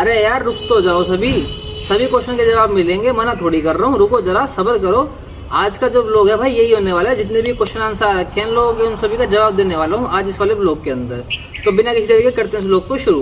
अरे यार रुक तो जाओ, सभी सभी क्वेश्चन के जवाब मिलेंगे, मना थोड़ी कर रहा हूँ, रुको जरा सब्र करो। आज का जो ब्लॉग है भाई यही होने वाला है, जितने भी क्वेश्चन आंसर आ रखे हैं इन लोगों के उन सभी का जवाब देने वाला हूँ आज इस वाले ब्लॉग के अंदर। तो बिना किसी तरीके करते हैं इस ब्लॉग को शुरू।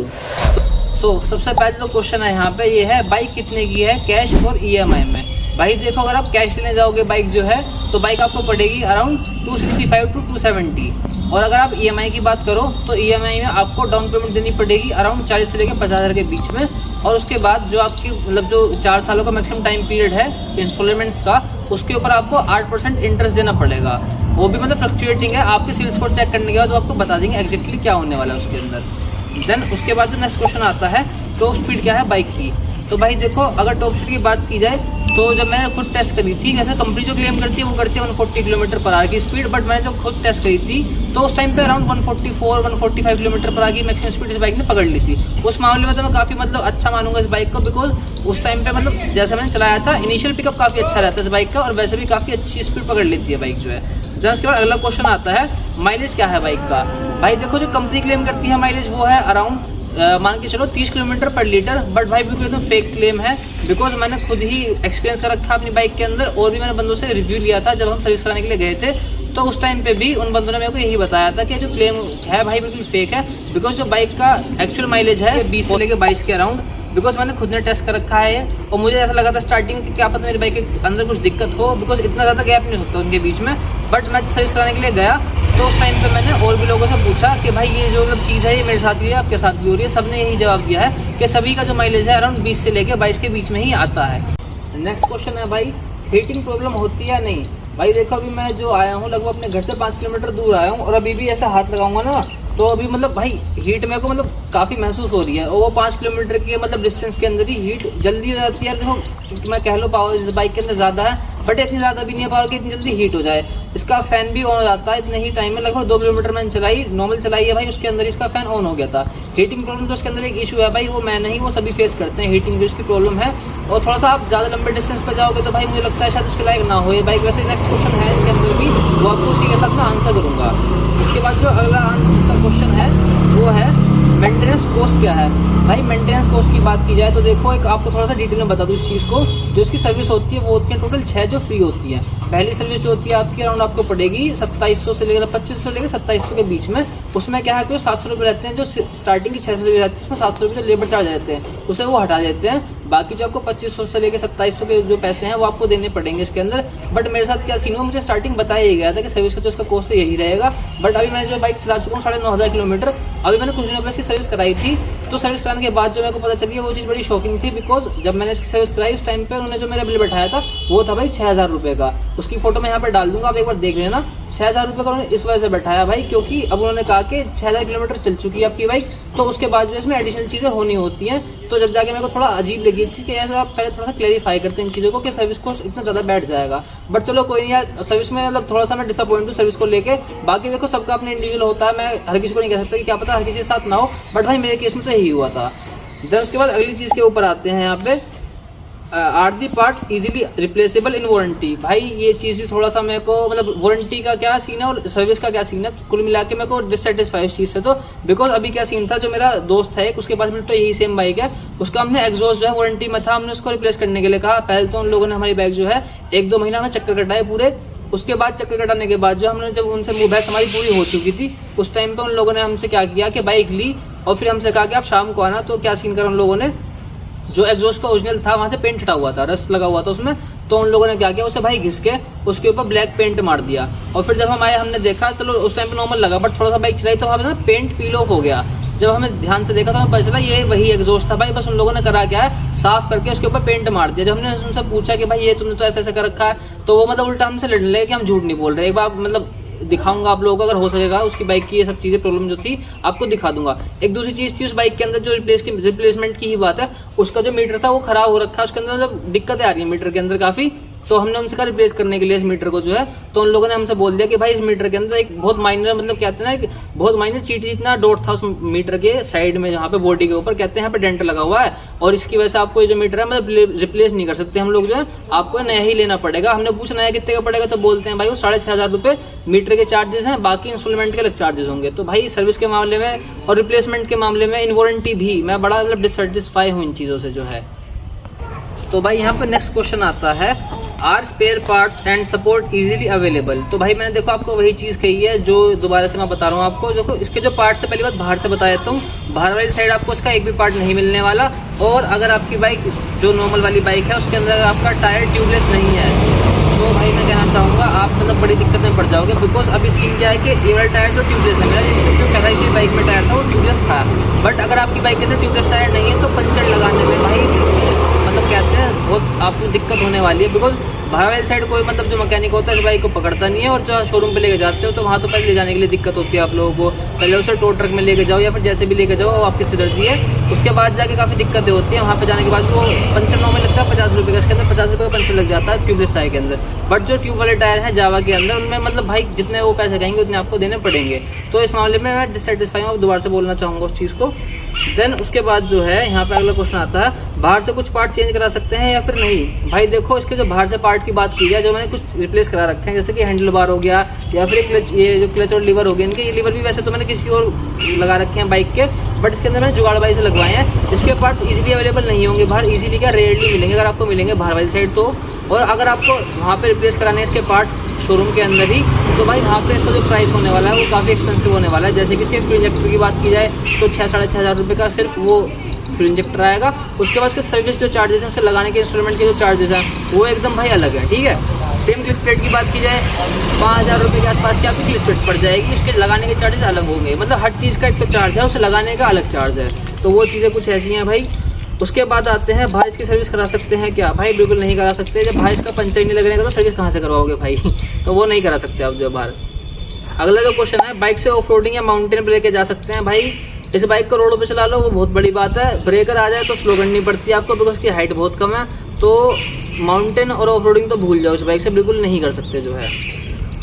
तो सबसे पहले जो क्वेश्चन है यहाँ पे ये है, बाइक कितने की है कैश और ईएमआई में। भाई देखो, अगर आप कैश लेने जाओगे बाइक जो है तो बाइक आपको पड़ेगी अराउंड 265 टू 270। और अगर आप ईएमआई की बात करो तो ईएमआई में आपको डाउन पेमेंट देनी पड़ेगी अराउंड 40 से लेकर 50,000 के बीच में। और उसके बाद जो आपकी मतलब जो 4 सालों का मैक्सिमम टाइम पीरियड है इंस्टॉलमेंट्स का, उसके ऊपर आपको 8% इंटरेस्ट देना पड़ेगा। वो भी मतलब फ्लक्चुएटिंग है, आपके सिविल स्कोर चेक करने के बाद आपको बता देंगे एग्जैक्टली क्या होने वाला है उसके अंदर। देन उसके बाद जो नेक्स्ट क्वेश्चन आता है, टॉप स्पीड क्या है बाइक की। तो भाई देखो, अगर टॉप स्पीड की बात की जाए तो जब मैंने खुद टेस्ट करी थी, वैसे कंपनी जो क्लेम करती है वो करती है 140 किलोमीटर पर आवर की स्पीड, बट मैंने जब खुद टेस्ट करी थी तो उस टाइम पे अराउंड 144-145 किलोमीटर पर आवर की मैक्सिमम स्पीड इस बाइक ने पकड़ ली थी। उस मामले में तो मैं काफ़ी मतलब अच्छा मानूंगा इस बाइक को, बिकॉज उस टाइम पे मतलब जैसे मैंने चलाया था इनिशियल पिकअप काफ़ी अच्छा रहता है इस बाइक का, और वैसे भी काफ़ी अच्छी स्पीड पकड़ लेती है बाइक जो है। जब उसके बाद अगला क्वेश्चन आता है, माइलेज क्या है बाइक का। भाई देखो, जो कंपनी क्लेम करती है माइलेज वो है अराउंड मान के चलो 30 किलोमीटर पर लीटर, बट भाई बिल्कुल एकदम फेक क्लेम है, बिकॉज मैंने खुद ही एक्सपीरियंस कर रखा अपनी बाइक के अंदर, और भी मैंने बंदों से रिव्यू लिया था जब हम सर्विस कराने के लिए गए थे। तो उस टाइम पे भी उन बंदों ने मेरे को यही बताया था कि जो क्लेम है भाई बिल्कुल फेक है, बिकॉज जो बाइक का एक्चुअल माइलेज है 20 से लेकर 22 के अराउंड, बिकॉज मैंने खुद ने टेस्ट कर रखा है। और मुझे ऐसा लगा था स्टार्टिंग में कि क्या पता मेरी बाइक के अंदर कुछ दिक्कत हो, बिकॉज इतना ज़्यादा गैप नहीं होता उनके बीच में। बट मैं सर्विस कराने के लिए गया तो उस टाइम पे मैंने और भी लोगों से पूछा कि भाई ये जो मतलब चीज़ है ये मेरे साथ भी है, आपके साथ भी हो रही है। सबने यही जवाब दिया है कि सभी का जो माइलेज है अराउंड 20 से लेकर 22 के बीच में ही आता है। नेक्स्ट क्वेश्चन है भाई, हीटिंग प्रॉब्लम होती है या नहीं। भाई देखो, अभी मैं जो आया हूँ लगभग अपने घर से 5 किलोमीटर दूर आया हूँ, और अभी भी ऐसा हाथ लगाऊंगा ना तो अभी मतलब भाई हीट मेरे को मतलब काफ़ी महसूस हो रही है। और वो 5 किलोमीटर के मतलब डिस्टेंस के अंदर ही हीट जल्दी हो जाती है। देखो मैं कह लो पावर इस बाइक के अंदर ज़्यादा है, बट इतनी ज़्यादा भी नहीं है पावर कि इतनी जल्दी हीट हो जाए। इसका फ़ैन भी ऑन हो जाता है इतने ही टाइम में, लगभग 2 किलोमीटर मैंने चलाई नॉर्मल चलाई है भाई, उसके अंदर इसका फ़ैन ऑन हो गया था। हीटिंग प्रॉब्लम तो उसके अंदर एक इशू है भाई, वो मैं नहीं, वो सभी फेस करते हैं हीटिंग जो इसकी प्रॉब्लम है। और थोड़ा सा आप ज़्यादा लंबे डिस्टेंस पर जाओगे तो भाई मुझे लगता है शायद उसके लायक ना हो ये बाइक। वैसे नेक्स्ट क्वेश्चन है इसके अंदर भी, वो आपको उसी के साथ मैं आंसर करूँगा। उसके बाद जो अगला इसका क्वेश्चन है वो है मेंटेनेंस कॉस्ट क्या है। भाई मेंटेनेंस कॉस्ट की बात की जाए तो देखो, एक आपको थोड़ा सा डिटेल में बता दूँ इस चीज़ को। जो इसकी सर्विस होती है वो होती है टोटल 6 जो फ्री होती है। पहली सर्विस जो होती है आपकी अराउंड आपको पड़ेगी 2700 से लेकर 2500 से लेकर 2700 के बीच में। उसमें क्या है कि 700 रुपये रहते हैं, जो स्टार्टिंग की 6 सर्विस रहती है उसमें 700 रुपये जो लेबर चार्ज रहते हैं उसे वो हटा देते हैं। बाकी जो आपको 2500 से लेकर 2700 के जो पैसे हैं वो आपको देने पड़ेंगे इसके अंदर। बट मेरे साथ क्या सीन हुआ, मुझे स्टार्टिंग बताया ही गया था कि सर्विस का तो इसका कॉस्ट यही रहेगा। बट अभी मैंने जो बाइक चला चुका हूँ 9,500 किलोमीटर, अभी मैंने कुछ दिनों पहले इसकी सर्विस कराई थी। तो सर्विस कराने के बाद जो मेरे को पता चली है वो चीज़ बड़ी शॉकिंग थी, बिकॉज जब मैंने इसकी सर्विस कराई उस टाइम पे उन्होंने जो मेरा बिल बैठाया था वो था भाई 6,000 रुपये का। उसकी फोटो मैं यहाँ पर डाल दूंगा, आप एक बार देख लेना। 6,000 रुपये का उन्होंने इस वजह से बैठाया भाई, क्योंकि अब उन्होंने कहा कि 6,000 किलोमीटर चल चुकी है आपकी बाइक, तो उसके बाद जो इसमें एडिशनल चीज़ें होनी होती हैं। तो जब जाके मेरे को थोड़ा अजीब लगी चीज़ कि ऐसा आप पहले थोड़ा सा क्लैरिफाई करते हैं इन चीज़ों को कि सर्विस कॉस्ट इतना ज़्यादा बैठ जाएगा। बट चलो कोई नहीं यार, सर्विस में मतलब थोड़ा सा मैं डिसअपॉइंट हूँ सर्विस को लेके। बाकी देखो सबका अपने इंडिविजुअल होता है, मैं हर किसी को नहीं कह सकता कि क्या पता हर किसी के साथ ना हो, बट भाई मेरे केस में तो यही हुआ था। देन उसके बाद अगली चीज़ के ऊपर आते हैं यहाँ पे, are the parts easily replaceable in warranty. भाई ये चीज़ भी थोड़ा सा मेरे को मतलब वारंटी का क्या सीन है और सर्विस का क्या सीन है, कुल मिला के मेरे को डिससेटिस्फाई इस चीज़ से। तो बिकॉज अभी क्या सीन था, जो मेरा दोस्त है उसके पास भी तो यही सेम बाइक है, उसका हमने एग्जॉस्ट जो है वारंटी में था, हमने उसको रिप्लेस करने के लिए कहा। पहले तो उन लोगों ने हमारी बाइक जो है 1-2 महीना में चक्कर कटाए पूरे। उसके बाद चक्कर कटाने के बाद जो हमने जब उनसे मुँह बहस हमारी पूरी हो चुकी थी, उस टाइम पे उन लोगों ने हमसे क्या किया कि बाइक ली और फिर हमसे कहा कि आप शाम को आना। तो क्या सीन करा उन लोगों ने, जो एग्जॉस्ट का ओरिजिनल था वहाँ से पेंट हटा हुआ था, रस्ट लगा हुआ था उसमें, तो उन लोगों ने क्या किया उसे भाई घिस के उसके ऊपर ब्लैक पेंट मार दिया। और फिर जब हम आए हमने देखा, चलो उस टाइम पे नॉर्मल लगा, बट थोड़ा सा बाइक चलाई तो वहाँ पे ना पेंट पील ऑफ हो गया। जब हमें ध्यान से देखा तो हमें पता चला ये वही एग्जॉस्ट था भाई, बस उन लोगों ने करा क्या है साफ करके उसके ऊपर पेंट मार दिया। जब हमने उनसे पूछा कि भाई ये तुमने तो ऐसा ऐसा कर रखा है, तो वो मतलब उल्टा हमसे लड़ने लगे कि हम झूठ नहीं बोल रहे। एक बार मतलब दिखाऊंगा आप लोगों को, अगर हो सकेगा उसकी बाइक की ये सब चीज़ें प्रॉब्लम जो थी आपको दिखा दूंगा। एक दूसरी चीज़ थी उस बाइक के अंदर जो रिप्लेसमेंट की ही बात है, उसका जो मीटर था वो खराब हो रखा है, उसके अंदर मतलब दिक्कतें आ रही है मीटर के अंदर काफ़ी। तो हमने उनसे कहा रिप्लेस करने के लिए इस मीटर को जो है, तो उन लोगों ने हमसे बोल दिया कि भाई इस मीटर के अंदर एक बहुत माइनर, मतलब कहते हैं ना बहुत माइनर चींटी जितना डॉट था उस मीटर के साइड में, जहाँ पे बॉडी के ऊपर कहते हैं यहाँ पे डेंट लगा हुआ है, और इसकी वजह से आपको ये जो मीटर है मतलब रिप्लेस नहीं कर सकते हम लोग जो है, आपको नया ही लेना पड़ेगा। हमने पूछा नया कितने का पड़ेगा, तो बोलते हैं भाई वो 6,500 रुपये मीटर के चार्जेस हैं, बाकी इंस्टॉलमेंट के अलग चार्जेस होंगे। तो भाई सर्विस के मामले में और रिप्लेसमेंट के मामले में, इन वारंटी भी, मैं बड़ा मतलब डिससेटिस्फाई हूँ इन चीज़ों से जो है। तो भाई यहाँ पर नेक्स्ट क्वेश्चन आता है, are spare parts and support easily available. तो भाई मैंने देखो आपको वही चीज़ कही है जो दोबारा से मैं बता रहा हूँ आपको। देखो इसके जो पार्ट्स है, पहली बात बाहर से बता देता हूँ, बाहर वाली साइड आपको इसका एक भी पार्ट नहीं मिलने वाला। और अगर आपकी बाइक जो नॉर्मल वाली बाइक है उसके अंदर आपका टायर ट्यूबलेस नहीं है, तो भाई मैं कहना चाहूँगा आप मतलब बड़ी दिक्कत में पड़ जाओगे। बिकॉज अभी सीन क्या है कि ये वाला टायर तो ट्यूबलेस है, मेरा जिससे जो पहला इसी बाइक में टायर था वो ट्यूबलेस था। बट अगर आपकी बाइक के अंदर ट्यूबलेस टायर नहीं है तो पंचर लगाने में भाई मतलब कहते हैं बहुत आपको दिक्कत होने वाली है। बिकॉज बाहर वाली साइड कोई मतलब जो मैकेनिक होता है इस बाइक को पकड़ता नहीं है, और जो शोरूम पे लेके जाते हो तो वहाँ तो पहले ले जाने के लिए दिक्कत होती है आप लोगों को। पहले उसे टो ट्रक में लेके जाओ या फिर जैसे भी लेके जाओ, वो आपकी सिरदर्दी है। उसके बाद जाके काफ़ी दिक्कतें होती हैं, वहाँ पे जाने के बाद वो पंचर नॉर्मल लगता है 50 रुपये का, इसके अंदर 50 रुपये का पंचर लग जाता है ट्यूबलेस टायर के अंदर। बट जो ट्यूब वाले टायर हैं जावा के अंदर, उनमें मतलब भाई जितने वो पैसे कहेंगे उतने आपको देने पड़ेंगे। तो इस मामले में मैं डिससेटिस्फाई हूँ, दोबारा से बोलना चाहूँगा उस चीज़ को। देन उसके बाद जो है यहाँ पे अगला क्वेश्चन आता है, बाहर से कुछ पार्ट चेंज करा सकते हैं या फिर नहीं। भाई देखो इसके जो बाहर से पार्ट की बात की जाए, जो मैंने कुछ रिप्लेस करा रखे हैं, जैसे कि हैंडल बार हो गया या फिर क्लच, ये जो क्लच और लीवर हो गए इनके, ये लीवर भी वैसे तो मैंने किसी और लगा रखे हैं बाइक के, बट इसके अंदर मैंने जुगाड़ बाई से लगवाए हैं। जिसके पार्ट्स इजीली अवेलेबल नहीं होंगे बाहर, इजीली क्या रेयरली मिलेंगे, अगर आपको मिलेंगे बाहर वाली साइड तो। और अगर आपको वहाँ पे रिप्लेस कराने हैं इसके पार्ट्स शोरूम के अंदर ही, तो भाई वहाँ पे इसका जो प्राइस होने वाला है वो काफ़ी एक्सपेंसिव होने वाला है। जैसे कि इसके फ्यूल इंजेक्टर की बात की जाए तो 6-6,500 रुपये का सिर्फ वो फ्यूल इंजेक्टर आएगा। उसके बाद उसके सर्विस जो चार्जेस हैं, उसे लगाने के इंस्टॉलमेंट के जो चार्जेस हैं वो एकदम भाई अलग है, ठीक है। सेम क्लिस प्लेट की बात की जाए 5,000 रुपये के आसपास की आपकी क्लिस प्लेट पड़ जाएगी, उसके लगाने के चार्जेस अलग होंगे। मतलब हर चीज़ का एक तो चार्ज है, उसे लगाने का अलग चार्ज है। तो वो चीज़ें कुछ ऐसी हैं भाई। उसके बाद आते हैं, भाई इसकी सर्विस करा सकते हैं क्या। भाई बिल्कुल नहीं करा सकते, जब भाई इसका पंचर नहीं लगने का तो सर्विस कहाँ से करवाओगे भाई तो वो नहीं करा सकते आप जो बाहर। अगला जो क्वेश्चन है, बाइक से ऑफ रोडिंग या माउंटेन पर लेके जा सकते हैं। भाई इस बाइक को रोडों पे चला लो वो बहुत बड़ी बात है, ब्रेकर आ जाए तो स्लो करनी पड़ती है आपको, बिकॉज उसकी हाइट बहुत कम है। तो माउंटेन और ऑफ रोडिंग तो भूल जाओ, इस बाइक से बिल्कुल नहीं कर सकते जो है।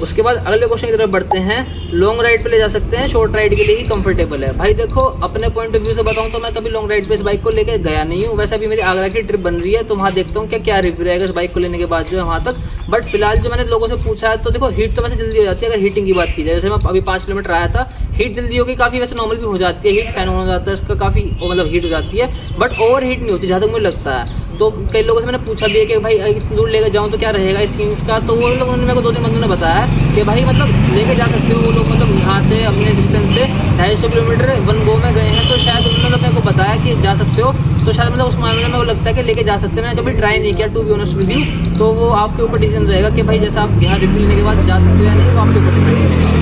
उसके बाद अगले क्वेश्चन की तरफ बढ़ते हैं, लॉन्ग राइड पे ले जा सकते हैं, शॉर्ट राइड के लिए ही कंफर्टेबल है। भाई देखो अपने पॉइंट ऑफ व्यू से बताऊं तो मैं कभी लॉन्ग राइड पे इस बाइक को लेकर गया नहीं हूँ। वैसे अभी मेरी आगरा की ट्रिप बन रही है, तो वहाँ देखता हूँ क्या रिव्यू रहेगा इस बाइक को लेने के बाद जो है वहाँ तक। बट फिलहाल जो मैंने लोगों से पूछा है, तो देखो हीट तो वैसे जल्दी हो जाती है अगर हीटिंग की बात की जाए। जैसे मैं अभी 5 किलोमीटर आया था, हीट जल्दी होगी काफ़ी, वैसे नॉर्मल भी हो जाती है, हीट फैन हो जाता है इसका काफ़ी, मतलब हीट हो जाती है, बट ओवर हीट नहीं होती जहाँ तक मुझे लगता है। तो कई लोगों से मैंने पूछा भी है कि भाई इतनी दूर लेकर जाऊँ तो क्या रहेगा इस चीज़ का, तो वो लोग मेरे को 2-3 बंदों ने बताया कि भाई मतलब लेके जा सकते हो वो लोग, मतलब यहाँ से अपने डिस्टेंस से 250 किलोमीटर वन गो में गए हैं, तो शायद उन्होंने मतलब मेरे को बताया कि जा सकते हो। तो शायद मतलब उस मामले में मेरे को लगता है कि लेके जा सकते हैं। मैंने कभी ट्राई नहीं किया to be honest with you, तो वो आपके ऊपर डिसीजन रहेगा कि भाई जैसा आप यहाँ रिव्यू लेने के बाद जा सकते हो या नहीं, वो आपके ऊपर डिपेंड करेगा।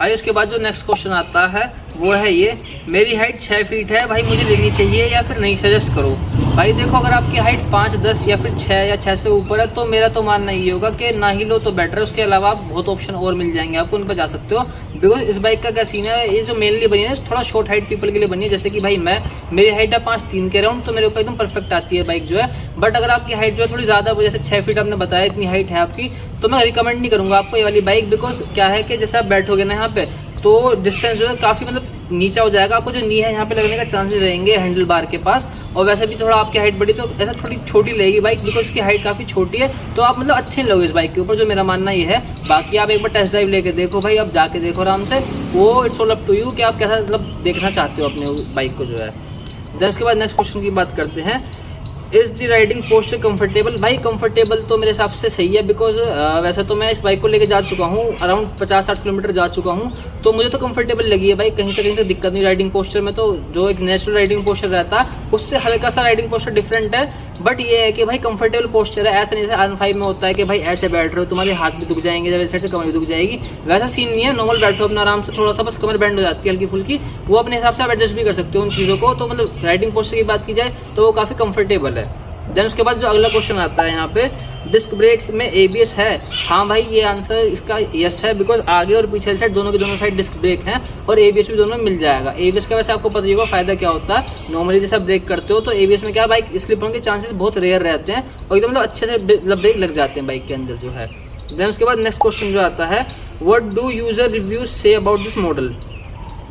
आइए उसके बाद जो नेक्स्ट क्वेश्चन आता है वो है ये, मेरी हाइट 6 फीट है भाई, मुझे लेनी चाहिए या फिर नहीं, सजेस्ट करो। भाई देखो अगर आपकी हाइट 5, 10 या फिर 6 या 6 से ऊपर है तो मेरा तो मानना ये होगा कि ना ही लो तो बेटर है। उसके अलावा बहुत ऑप्शन और मिल जाएंगे आपको, उन पर जा सकते हो। बिकॉज इस बाइक का क्या सीन है, ये जो मेनली बनी है थोड़ा शॉर्ट हाइट पीपल के लिए बनी है। जैसे कि भाई मेरी हाइट है 5'3" के राउंड, तो मेरे ऊपर एकदम परफेक्ट आती है बाइक जो है। बट अगर आपकी हाइट जो है थोड़ी ज़्यादा, जैसे 6 फीट आपने बताया इतनी हाइट है आपकी, तो मैं रिकमेंड नहीं करूँगा आपको ये वाली बाइक। बिकॉज क्या है कि जैसे आप बैठोगे ना यहाँ पे, तो डिस्टेंस जो है काफ़ी मतलब नीचा हो जाएगा, आपको जो नी है यहाँ पे लगने का चांसेस रहेंगे हैंडल बार के पास। और वैसे भी थोड़ा आपकी हाइट बड़ी, तो ऐसा थोड़ी छोटी लगेगी बाइक, बिकॉज इसकी हाइट काफ़ी छोटी है, तो आप मतलब अच्छे लोगे इस बाइक के ऊपर, जो मेरा मानना ये है। बाकी आप एक बार टेस्ट ड्राइव लेके देखो भाई, आप जाके देखो आराम से, वो it's all up to you कि आप कैसा मतलब देखना चाहते हो अपने बाइक को जो है। देन उसके बाद नेक्स्ट क्वेश्चन की बात करते हैं, is the riding posture comfortable. भाई कंफर्टेबल तो मेरे हिसाब से सही है, बिकॉज वैसे तो मैं इस बाइक को लेके जा चुका हूँ, अराउंड 50-60 किलोमीटर जा चुका हूँ, तो मुझे तो कंफर्टेबल लगी है भाई, कहीं से कहीं तक दिक्कत नहीं राइडिंग पोस्चर में। तो जो एक नेचुरल राइडिंग पोस्चर रहता है उससे हल्का सा राइडिंग पोस्चर डिफरेंट है, बट ये है कि भाई कंफर्टेबल पोस्चर है। ऐसा नहीं जैसे R15 में होता है कि भाई ऐसे बैठ रहे हो तुम्हारे हाथ भी दुख जाएंगे, जब साइड से कमर भी दुख जाएगी, वैसा सीन नहीं है। नॉर्मल बैठो अपना आराम से, थोड़ा सा बस कमर बैंड हो जाती है हल्की फुल्की, वो अपने हिसाब से आप एडजस्ट भी कर सकते हो उन चीज़ों को। तो मतलब राइडिंग पोस्चर की बात की जाए तो वो काफ़ी कंफर्टेबल है। देन उसके बाद जो अगला क्वेश्चन आता है यहाँ पे, डिस्क ब्रेक में ABS है? हाँ भाई, ये आंसर इसका यस है, बिकॉज आगे और पीछे साइड दोनों की दोनों साइड डिस्क ब्रेक हैं और ABS भी दोनों में मिल जाएगा। ABS का वैसे आपको पता ही होगा फायदा क्या होता है। नॉर्मली जैसे आप ब्रेक करते हो तो ABS में क्या बाइक स्लिप होने के चांसेस बहुत रेयर रहते हैं और एकदम मतलब अच्छे से ब्रेक लग जाते हैं बाइक के अंदर जो है। देन उसके बाद नेक्स्ट क्वेश्चन जो आता है, what do user reviews say about this model?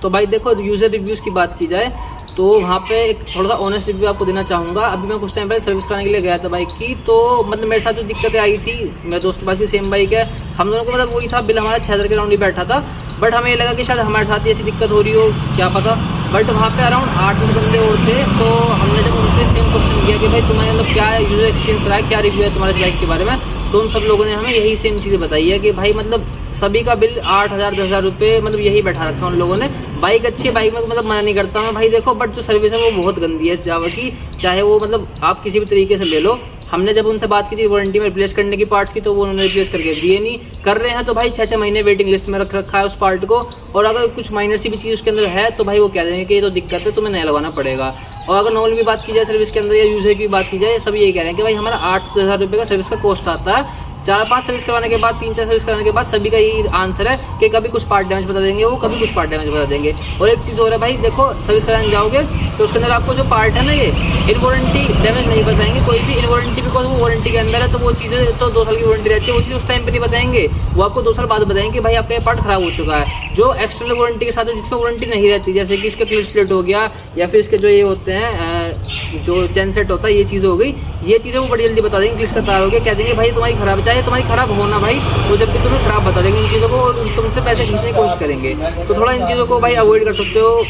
तो भाई देखो, यूजर रिव्यूज़ की बात की जाए तो वहाँ पे एक थोड़ा सा ऑनेस्ट रिव्यू आपको देना चाहूँगा। अभी मैं कुछ टाइम पहले सर्विस कराने के लिए गया था बाइक की, तो मतलब मेरे साथ जो दिक्कतें आई थी, मेरे दोस्त के पास भी सेम बाइक है, हम दोनों को मतलब वही था, बिल हमारा 6000 के राउंड ही बैठा था। बट हमें ये लगा कि शायद हमारे साथ ही ऐसी दिक्कत हो रही हो, क्या पता। बट वहाँ पे अराउंड 8-10 बंदे और थे, तो हमने जब उनसे सेम क्वेश्चन किया कि भाई तुम्हारे मतलब क्या यूजर एक्सपीरियंस रहा है, क्या रिव्यू है तुम्हारे बाइक के बारे में, तो उन सब लोगों ने हमें यही सेम चीज़ें बताई है कि भाई मतलब सभी का बिल 8000-10,000 रुपये मतलब यही बैठा रखा है उन लोगों ने। बाइक अच्छी है, बाइक में मतलब मना नहीं करता मैं भाई देखो, बट जो सर्विस है वो बहुत गंदी है इस जावा की, चाहे वो मतलब आप किसी भी तरीके से ले लो। हमने जब उनसे बात की थी वारंटी में रिप्लेस करने की पार्ट्स की, तो वो उन्होंने रिप्लेस करके दिए नहीं। कर रहे हैं तो भाई 6-6 महीने वेटिंग लिस्ट में रख रखा है उस पार्ट को, और अगर कुछ माइनर सी भी चीज़ उसके अंदर है तो भाई वो कह देंगे कि ये तो दिक्कत है, तुम्हें नया लगाना पड़ेगा। और अगर नॉर्मल भी बात की जाए सर्विस के अंदर या यूजर की बात की जाए, सब यही कह रहे हैं कि भाई हमारा 8 से 10,000 रुपये का सर्विस का कॉस्ट आता है। 4-5 सर्विस करवाने के बाद, 3-4 सर्विस कराने के बाद सभी का यही आंसर है कि कभी कुछ पार्ट डैमेज बता देंगे वो, कभी कुछ पार्ट डैमेज बता देंगे। और एक चीज़ और है भाई, देखो सर्विस कराने जाओगे तो उसके अंदर आपको जो पार्ट है ना, ये इन वारंटी डैमेज नहीं बताएंगे कोई भी इन वारंटी, बिकॉज वो वारंटी के अंदर है, तो वो चीज़ें तो 2 साल की वारंटी रहती है, वो चीज़ उस टाइम पे नहीं बताएंगे, वो आपको 2 साल बाद बताएंगे भाई आपका ये पार्ट खराब हो चुका है। जो एक्सटर्नल वारंटी के साथ है, जिसमें वारंटी नहीं रहती, जैसे कि इसका क्लिच प्लेट हो गया या फिर इसके जो ये होते हैं जो चैन सेट होता है, ये चीज़ हो गई, ये चीज़ें वो बड़ी जल्दी बता देंगे। क्लिच का तार हो गया, कह देंगे भाई तुम्हारी खराब है, चाहे तुम्हारी खराब होना भाई, वो जब भी तुम्हें खराब बता देंगे इन चीज़ों को और तुमसे पैसे खींचने की कोशिश करेंगे। तो थोड़ा इन चीज़ों को भाई अवॉइड कर सकते हो।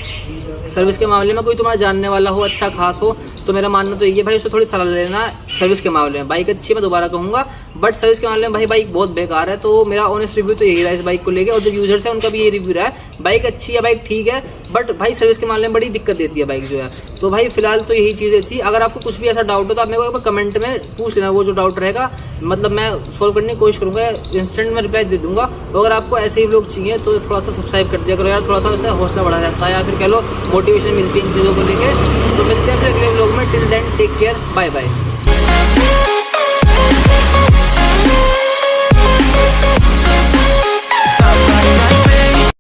सर्विस के मामले में कोई तुम्हारा जानने वाला हो, अच्छा खास हो, तो मेरा मानना तो ये भाई उससे थोड़ी सलाह लेना सर्विस के मामले में। बाइक अच्छी है, मैं दोबारा कहूँगा, बट सर्विस के मामले में भाई बाइक बहुत बेकार है। तो मेरा ऑनेस्ट रिव्यू तो यही रहा इस बाइक को लेके, और जो यूजर्स है उनका भी ये रिव्यू रहा है, बाइक अच्छी है, बाइक ठीक है, बट भाई सर्विस के मामले में बड़ी दिक्कत देती है बाइक जो है। तो भाई फिलहाल तो यही चीज़ें थी। अगर आपको कुछ भी ऐसा डाउट हो तो आप मेरे को कमेंट में पूछ लेना, वो जो डाउट रहेगा मतलब मैं सॉल्व करने की कोशिश करूँगा, इंस्टेंट में रिप्लाई दे दूँगा। तो अगर आपको ऐसे ही लोग चाहिए तो थोड़ा सा सब्सक्राइब कर दिया करो यार, थोड़ा सा उससे हौसला बढ़ा रहता है, या फिर कह लो मोटिवेशन मिलती है इन चीज़ों को लेकर। तो मिलते हैं फिर अगले व्लॉग में, till then take care, bye bye.